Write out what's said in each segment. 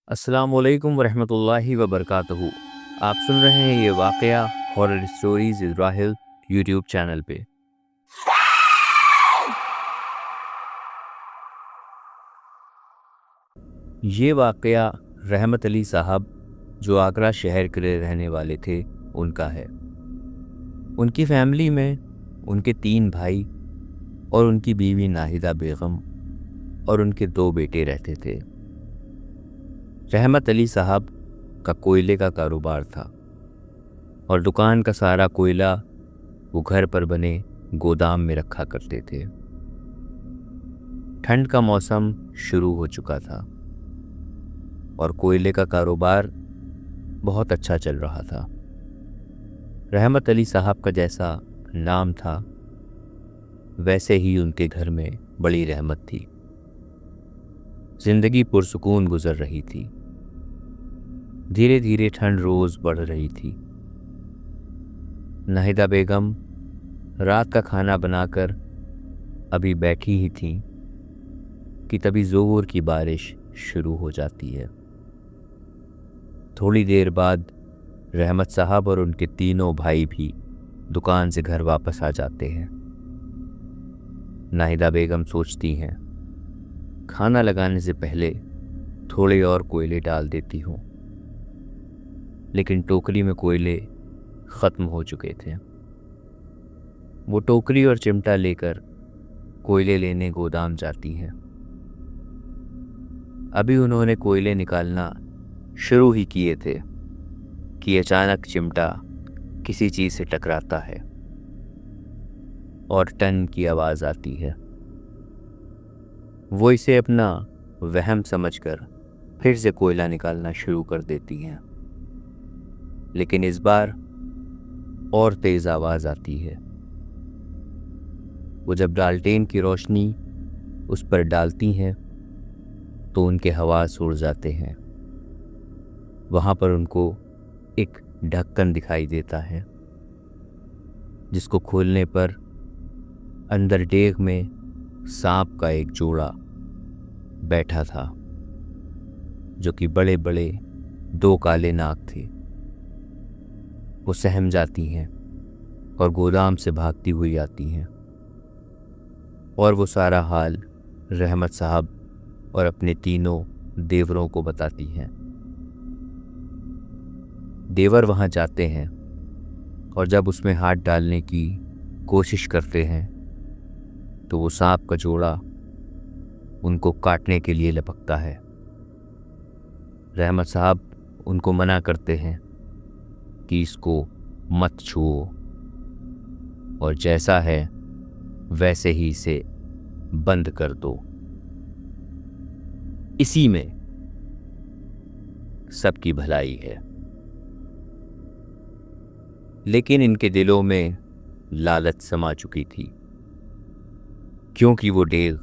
अस्सलाम वालेकुम वरहमतुल्लाहि वबरकातुहू। आप सुन रहे हैं ये वाक़या horror stories Israel YouTube channel पे। ये वाक़या रहमत अली साहब जो आगरा शहर के रहने वाले थे उनका है। उनकी फैमिली में उनके 3 भाई और उनकी बीवी नाहिदा बेगम और उनके 2 बेटे रहते थे। रहमत अली साहब का कोयले का कारोबार था और दुकान का सारा कोयला वो घर पर बने गोदाम में रखा करते थे। ठंड का मौसम शुरू हो चुका था और कोयले का कारोबार बहुत अच्छा चल रहा था। रहमत अली साहब का जैसा नाम था वैसे ही उनके घर में बड़ी रहमत थी। जिंदगी पुरसुकून गुजर रही थी। धीरे धीरे ठंड रोज बढ़ रही थी। नाहिदा बेगम रात का खाना बनाकर अभी बैठी ही थी कि तभी जोर की बारिश शुरू हो जाती है। थोड़ी देर बाद रहमत साहब और उनके तीनों भाई भी दुकान से घर वापस आ जाते हैं। नाहिदा बेगम सोचती हैं, खाना लगाने से पहले थोड़े और कोयले डाल देती हूँ, लेकिन टोकरी में कोयले ख़त्म हो चुके थे। वो टोकरी और चिमटा लेकर कोयले लेने गोदाम जाती हैं। अभी उन्होंने कोयले निकालना शुरू ही किए थे कि अचानक चिमटा किसी चीज़ से टकराता है और टन की आवाज़ आती है। वो इसे अपना वहम समझकर फिर से कोयला निकालना शुरू कर देती हैं, लेकिन इस बार और तेज़ आवाज़ आती है। वो जब डाल्टेन की रोशनी उस पर डालती हैं तो उनके हवास उड़ जाते हैं। वहाँ पर उनको एक ढक्कन दिखाई देता है, जिसको खोलने पर अंदर डेग में सांप का एक जोड़ा बैठा था, जो कि बड़े बड़े 2 काले नाग थे। वो सहम जाती हैं और गोदाम से भागती हुई आती हैं और वो सारा हाल रहमत साहब और अपने तीनों देवरों को बताती हैं। देवर वहाँ जाते हैं और जब उसमें हाथ डालने की कोशिश करते हैं तो वो सांप का जोड़ा उनको काटने के लिए लपकता है। रहमत साहब उनको मना करते हैं कि इसको मत छुओ और जैसा है वैसे ही इसे बंद कर दो। इसी में सबकी भलाई है। लेकिन इनके दिलों में लालच समा चुकी थी, क्योंकि वो डेग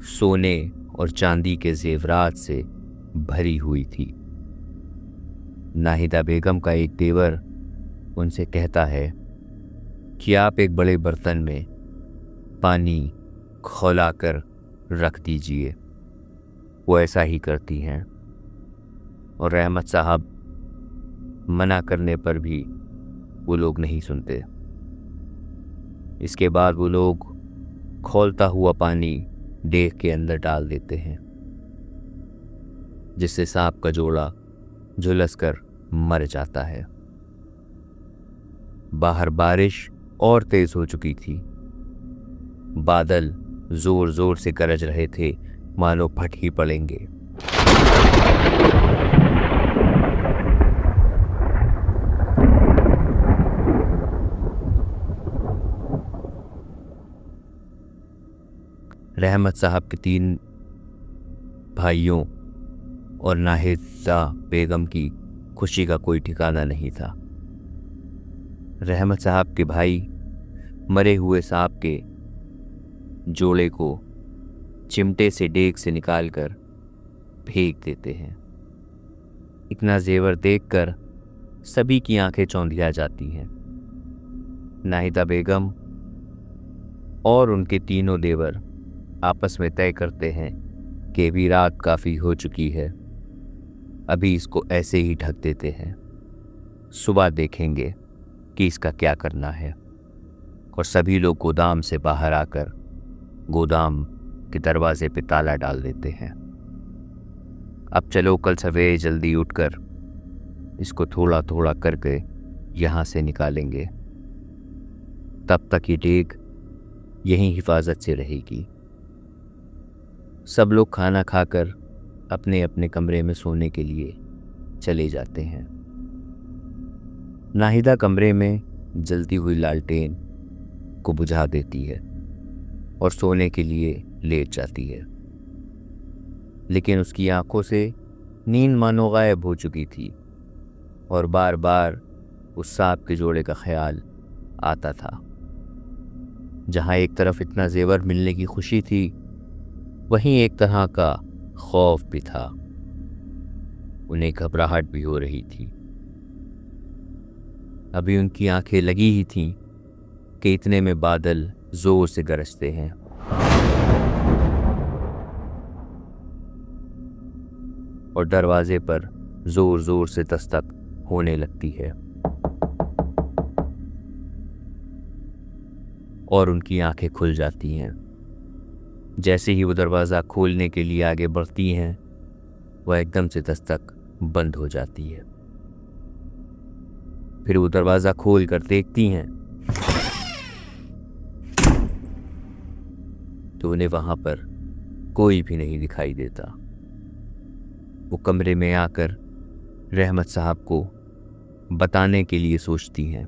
सोने और चांदी के जेवरात से भरी हुई थी। नाहिदा बेगम का एक देवर उनसे कहता है कि आप एक बड़े बर्तन में पानी खौला कर रख दीजिए। वो ऐसा ही करती हैं और रहमत साहब मना करने पर भी वो लोग नहीं सुनते। इसके बाद वो लोग खौलता हुआ पानी डेग के अंदर डाल देते हैं, जिससे सांप का जोड़ा झुलसकर मर जाता है। बाहर बारिश और तेज हो चुकी थी। बादल जोर जोर से गरज रहे थे, मानो फट ही पड़ेंगे। रहमत साहब के 3 भाइयों और नाहिदा बेगम की खुशी का कोई ठिकाना नहीं था। रहमत साहब के भाई मरे हुए सांप के जोड़े को चिमटे से डेग से निकालकर फेंक देते हैं। इतना जेवर देखकर सभी की आंखें चौंधिया जाती हैं। नाहिदा बेगम और उनके तीनों देवर आपस में तय करते हैं कि भी रात काफ़ी हो चुकी है, अभी इसको ऐसे ही ढक देते हैं, सुबह देखेंगे कि इसका क्या करना है। और सभी लोग गोदाम से बाहर आकर गोदाम के दरवाजे पे ताला डाल देते हैं। अब चलो कल सवेरे जल्दी उठकर इसको थोड़ा थोड़ा करके यहाँ से निकालेंगे, तब तक ये डेग यहीं हिफाजत से रहेगी। सब लोग खाना खाकर अपने अपने कमरे में सोने के लिए चले जाते हैं। नाहिदा कमरे में जलती हुई लालटेन को बुझा देती है और सोने के लिए लेट जाती है, लेकिन उसकी आंखों से नींद मानो गायब हो चुकी थी और बार बार उस सांप के जोड़े का ख्याल आता था। जहाँ एक तरफ इतना जेवर मिलने की खुशी थी, वहीं एक तरह का खौफ भी था। उन्हें घबराहट भी हो रही थी। अभी उनकी आंखें लगी ही थीं कि इतने में बादल जोर से गरजते हैं। और दरवाजे पर जोर जोर से दस्तक होने लगती है और उनकी आंखें खुल जाती हैं। जैसे ही वो दरवाज़ा खोलने के लिए आगे बढ़ती हैं, वह एकदम से दस्तक बंद हो जाती है। फिर वो दरवाज़ा खोल कर देखती हैं तो उन्हें वहां पर कोई भी नहीं दिखाई देता। वो कमरे में आकर रहमत साहब को बताने के लिए सोचती हैं,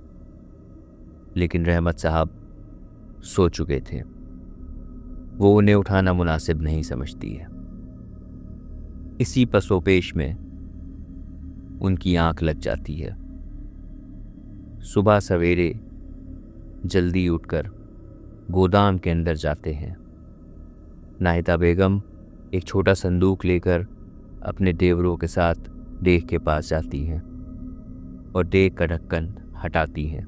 लेकिन रहमत साहब सो चुके थे। वो उन्हें उठाना मुनासिब नहीं समझती है। इसी पसोपेश में उनकी आंख लग जाती है। सुबह सवेरे जल्दी उठकर गोदाम के अंदर जाते हैं। नाहिदा बेगम एक छोटा संदूक लेकर अपने देवरों के साथ देख के पास जाती हैं और देख का ढक्कन हटाती हैं,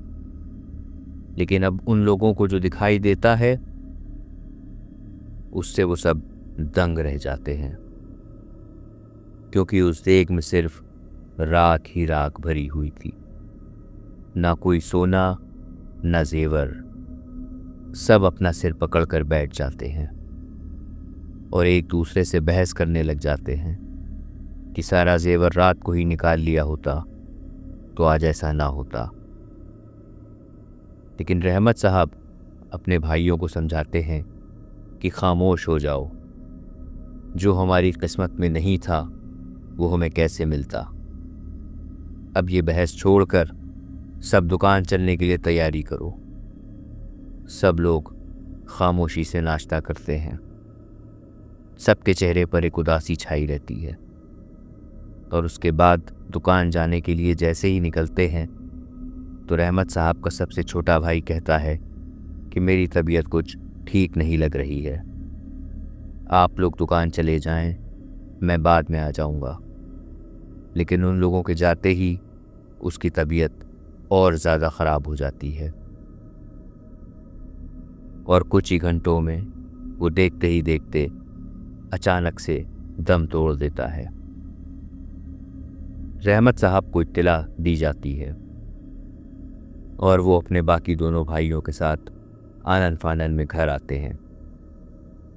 लेकिन अब उन लोगों को जो दिखाई देता है उससे वो सब दंग रह जाते हैं, क्योंकि उस देग में सिर्फ राख ही राख भरी हुई थी। ना कोई सोना, ना जेवर। सब अपना सिर पकड़कर बैठ जाते हैं और एक दूसरे से बहस करने लग जाते हैं कि सारा जेवर रात को ही निकाल लिया होता तो आज ऐसा ना होता। लेकिन रहमत साहब अपने भाइयों को समझाते हैं कि खामोश हो जाओ, जो हमारी किस्मत में नहीं था वो हमें कैसे मिलता। अब ये बहस छोड़कर सब दुकान चलने के लिए तैयारी करो। सब लोग खामोशी से नाश्ता करते हैं। सबके चेहरे पर एक उदासी छाई रहती है और उसके बाद दुकान जाने के लिए जैसे ही निकलते हैं तो रहमत साहब का सबसे छोटा भाई कहता है कि मेरी तबीयत कुछ ठीक नहीं लग रही है, आप लोग दुकान चले जाएं, मैं बाद में आ जाऊंगा। लेकिन उन लोगों के जाते ही उसकी तबीयत और ज़्यादा ख़राब हो जाती है और कुछ ही घंटों में वो देखते ही देखते अचानक से दम तोड़ देता है। रहमत साहब को इत्तला दी जाती है और वो अपने बाकी दोनों भाइयों के साथ आनन फानन में घर आते हैं।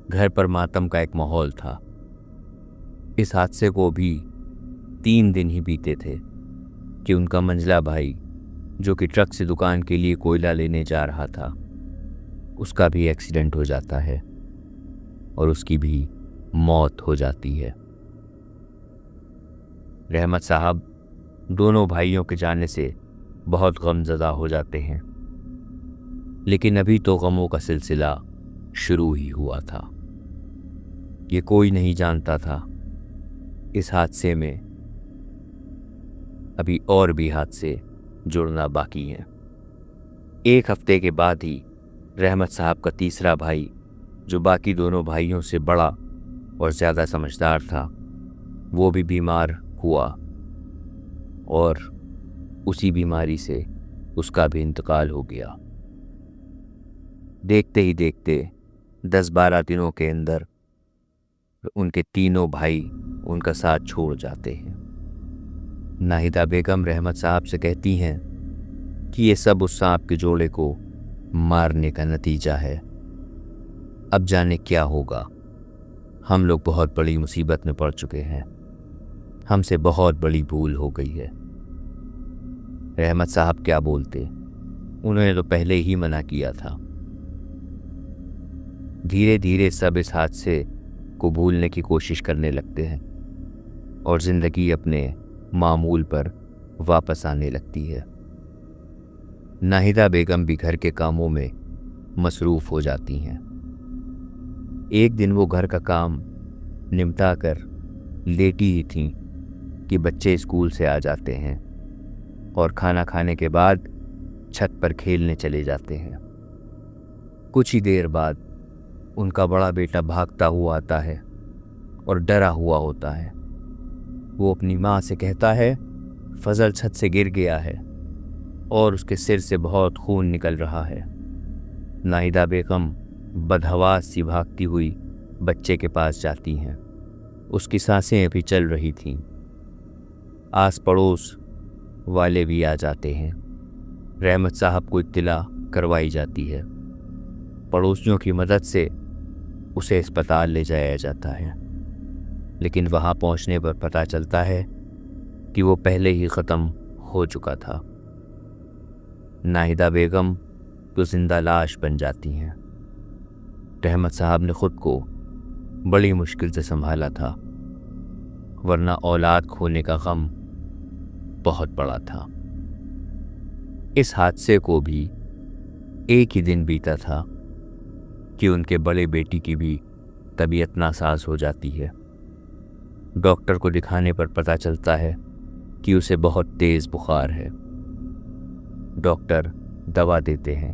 घर पर मातम का एक माहौल था। इस हादसे को भी 3 दिन ही बीते थे कि उनका मंझला भाई, जो कि ट्रक से दुकान के लिए कोयला लेने जा रहा था, उसका भी एक्सीडेंट हो जाता है और उसकी भी मौत हो जाती है। रहमत साहब दोनों भाइयों के जाने से बहुत गमज़दा हो जाते हैं, लेकिन अभी तो गमों का सिलसिला शुरू ही हुआ था। ये कोई नहीं जानता था इस हादसे में अभी और भी हादसे जुड़ना बाकी हैं। 1 हफ्ते के बाद ही रहमत साहब का तीसरा भाई, जो बाकी दोनों भाइयों से बड़ा और ज़्यादा समझदार था, वो भी बीमार हुआ और उसी बीमारी से उसका भी इंतकाल हो गया। देखते ही देखते 10-12 दिनों के अंदर उनके तीनों भाई उनका साथ छोड़ जाते हैं। नाहिदा बेगम रहमत साहब से कहती हैं कि ये सब उस सांप के जोड़े को मारने का नतीजा है। अब जाने क्या होगा। हम लोग बहुत बड़ी मुसीबत में पड़ चुके हैं। हमसे बहुत बड़ी भूल हो गई है। रहमत साहब क्या बोलते, उन्होंने तो पहले ही मना किया था। धीरे धीरे सब इस हादसे को भूलने की कोशिश करने लगते हैं और जिंदगी अपने मामूल पर वापस आने लगती है। नाहिदा बेगम भी घर के कामों में मसरूफ हो जाती हैं। एक दिन वो घर का काम निपटा कर लेटी ही थीं कि बच्चे स्कूल से आ जाते हैं और खाना खाने के बाद छत पर खेलने चले जाते हैं। कुछ ही देर बाद उनका बड़ा बेटा भागता हुआ आता है और डरा हुआ होता है। वो अपनी माँ से कहता है फजल छत से गिर गया है और उसके सिर से बहुत खून निकल रहा है। नाहिदा बेगम बदहवास सी भागती हुई बच्चे के पास जाती हैं। उसकी सांसें अभी चल रही थीं। आस पड़ोस वाले भी आ जाते हैं। रहमत साहब को इत्तिला करवाई जाती है। पड़ोसियों की मदद से उसे अस्पताल ले जाया जाता है, लेकिन वहां पहुंचने पर पता चलता है कि वो पहले ही ख़त्म हो चुका था। नाहिदा बेगम तो जिंदा लाश बन जाती हैं। रहमत साहब ने खुद को बड़ी मुश्किल से संभाला था, वरना औलाद खोने का गम बहुत बड़ा था। इस हादसे को भी एक ही दिन बीता था कि उनके बड़े बेटी की भी तबीयत नासाज हो जाती है। डॉक्टर को दिखाने पर पता चलता है कि उसे बहुत तेज़ बुखार है। डॉक्टर दवा देते हैं,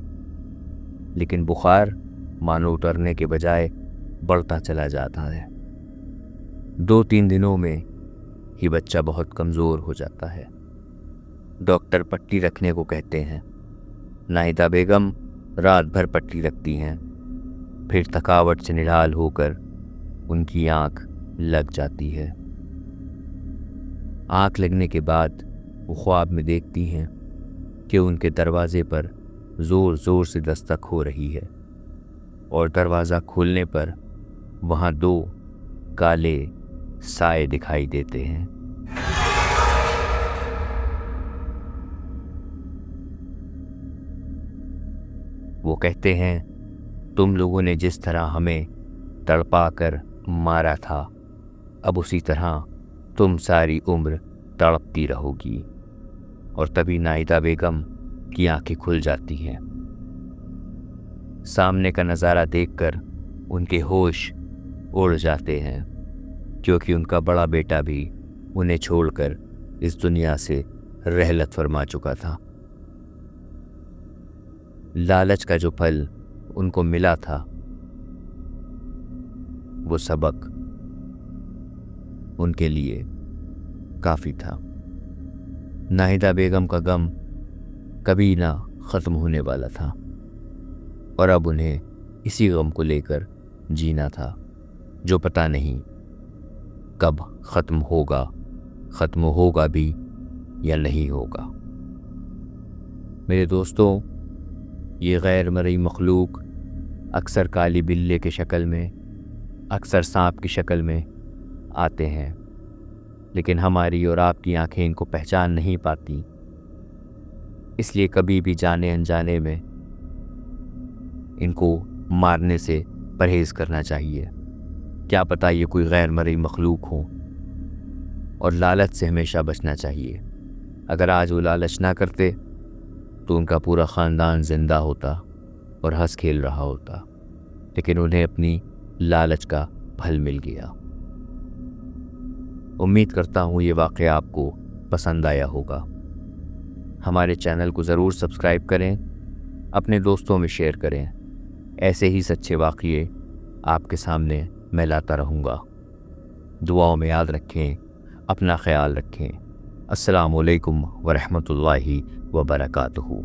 लेकिन बुखार मानो उतरने के बजाय बढ़ता चला जाता है। 2-3 दिनों में ही बच्चा बहुत कमज़ोर हो जाता है। डॉक्टर पट्टी रखने को कहते हैं। नाहिदा बेगम रात भर पट्टी रखती हैं। फिर थकावट से निढाल होकर उनकी आंख लग जाती है। आंख लगने के बाद वो ख्वाब में देखती हैं कि उनके दरवाजे पर ज़ोर ज़ोर से दस्तक हो रही है और दरवाज़ा खोलने पर वहाँ 2 काले साए दिखाई देते हैं। वो कहते हैं तुम लोगों ने जिस तरह हमें तड़पा कर मारा था, अब उसी तरह तुम सारी उम्र तड़पती रहोगी। और तभी नाहिदा बेगम की आंखें खुल जाती हैं। सामने का नज़ारा देखकर उनके होश उड़ जाते हैं, क्योंकि उनका बड़ा बेटा भी उन्हें छोड़कर इस दुनिया से रहलत फरमा चुका था। लालच का जो फल उनको मिला था, वो सबक उनके लिए काफ़ी था। नाहिदा बेगम का गम कभी ना ख़त्म होने वाला था और अब उन्हें इसी गम को लेकर जीना था, जो पता नहीं कब ख़त्म होगा भी या नहीं होगा। मेरे दोस्तों, ये गैर मरई मखलूक अक्सर काली बिल्ली की शक्ल में, अक्सर सांप की शक्ल में आते हैं, लेकिन हमारी और आपकी आंखें इनको पहचान नहीं पाती। इसलिए कभी भी जाने अनजाने में इनको मारने से परहेज़ करना चाहिए। क्या पता ये कोई गैर मरई मखलूक हो। और लालच से हमेशा बचना चाहिए। अगर आज वो लालच ना करते तो उनका पूरा ख़ानदान ज़िंदा होता और हंस खेल रहा होता, लेकिन उन्हें अपनी लालच का फल मिल गया। उम्मीद करता हूँ ये वाक़या आपको पसंद आया होगा। हमारे चैनल को ज़रूर सब्सक्राइब करें, अपने दोस्तों में शेयर करें। ऐसे ही सच्चे वाक़ये आपके सामने मैं लाता रहूँगा। दुआओं में याद रखें, अपना ख्याल रखें। अस्सलामु अलैकुम व रहमतुल्लाहि व बरकातुहू।